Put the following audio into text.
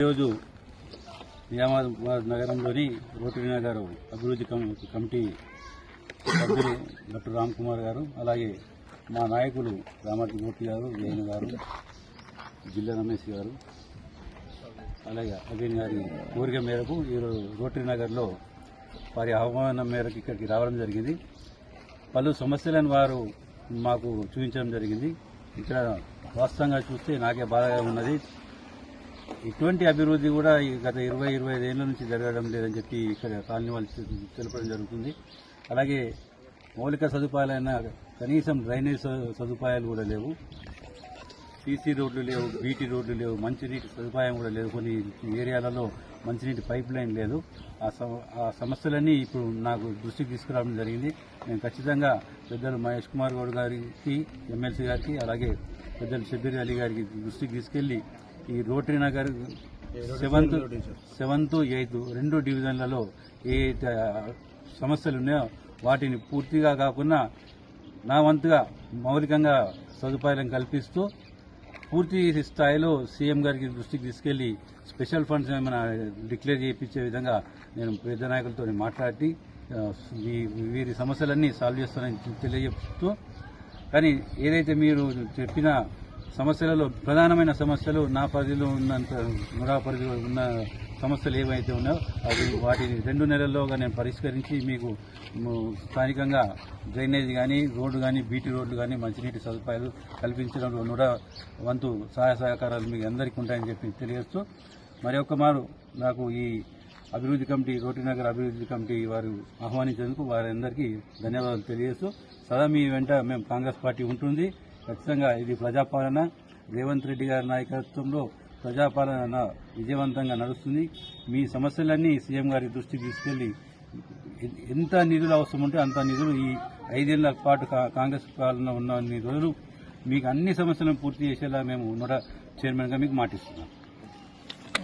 ఈరోజు నిజామాబాద్ నగరంలోని రోటరీ నగర్ అభివృద్ధి కమిటీ సభ్యులు డాక్టర్ రామ్ కుమార్ గారు, అలాగే మా నాయకులు రామర్తి మూర్తి గారు, జైన్ గారు, జిల్లా రమేష్ గారు, అలాగే అభిన్ గారి కోరిక మేరకు ఈరోజు రోటరీ నగర్లో వారి ఆహ్వానం మేరకు ఇక్కడికి రావడం జరిగింది. పలు సమస్యలను వారు మాకు చూపించడం జరిగింది. ఇక్కడ వాస్తవంగా చూస్తే నాకే బాధగా ఉన్నది. ఇటువంటి అభివృద్ధి కూడా గత 20-25 ఏళ్ల నుంచి జరగడం లేదని చెప్పి ఇక్కడ కాలనీ వాళ్ళు తెలపడం జరుగుతుంది. అలాగే మౌలిక సదుపాయాలైన కనీసం డ్రైనేజ్ సదుపాయాలు కూడా లేవు, సీసీ రోడ్లు లేవు, బీటీ రోడ్లు లేవు, మంచినీటి సదుపాయం కూడా లేదు. కొన్ని ఏరియాలలో మంచినీటి పైప్ లైన్ లేదు. ఆ సమస్యలన్నీ ఇప్పుడు నాకు దృష్టికి తీసుకురావడం జరిగింది. నేను ఖచ్చితంగా పెద్దలు మహేష్ కుమార్ గౌడ్ గారికి, ఎమ్మెల్సీ గారికి, అలాగే పెద్దలు షబ్బీర్ అలీ గారికి దృష్టికి తీసుకెళ్లి ఈ రోటరీ నగర్ 7th, 8th 2 డివిజన్లలో ఏ సమస్యలు ఉన్నాయో వాటిని పూర్తిగా కాకుండా నా వంతుగా మౌలికంగా సదుపాయాలను కల్పిస్తూ పూర్తి స్థాయిలో సీఎం గారికి దృష్టికి తీసుకెళ్లి స్పెషల్ ఫండ్స్ ఏమైనా డిక్లేర్ చేయించే విధంగా నేను పెద్ద నాయకులతో మాట్లాడి వీరి సమస్యలన్నీ సాల్వ్ చేస్తానని తెలియజేస్తూ, కానీ ఏదైతే మీరు చెప్పిన సమస్యలలో ప్రధానమైన సమస్యలు నా పరిధిలో ఉన్నంత మురా పరిధిలో ఉన్న సమస్యలు ఏవైతే ఉన్నాయో అది వాటిని 2 నెలల్లోగా నేను పరిష్కరించి మీకు స్థానికంగా డ్రైనేజ్ కానీ, రోడ్డు కానీ, బీటీ రోడ్లు కానీ, మంచినీటి సదుపాయాలు కల్పించడంలో కూడా వంతు సహాయ సహకారాలు మీకు అందరికీ ఉంటాయని చెప్పి తెలియజేస్తూ, మరి ఒక్క మారు నాకు ఈ అభివృద్ధి కమిటీ, రోటరీ నగర్ అభివృద్ధి కమిటీ వారు ఆహ్వానించేందుకు వారందరికీ ధన్యవాదాలు తెలియజేస్తూ, సదా మీ వెంట మేము కాంగ్రెస్ పార్టీ ఉంటుంది. ఖచ్చితంగా ఇది ప్రజాపాలన, రేవంత్ రెడ్డి గారి నాయకత్వంలో ప్రజాపాలన విజయవంతంగా నడుస్తుంది. మీ సమస్యలన్నీ సీఎం గారి దృష్టికి తీసుకెళ్లి ఎంత నిధులు అవసరం ఉంటే అంత నిధులు ఈ 5 ఏళ్ల పాటు కాంగ్రెస్ పాలన ఉన్న రోజులు మీకు అన్ని సమస్యలను పూర్తి చేసేలా మేము చైర్మన్గా మీకు మాటిస్తున్నాం.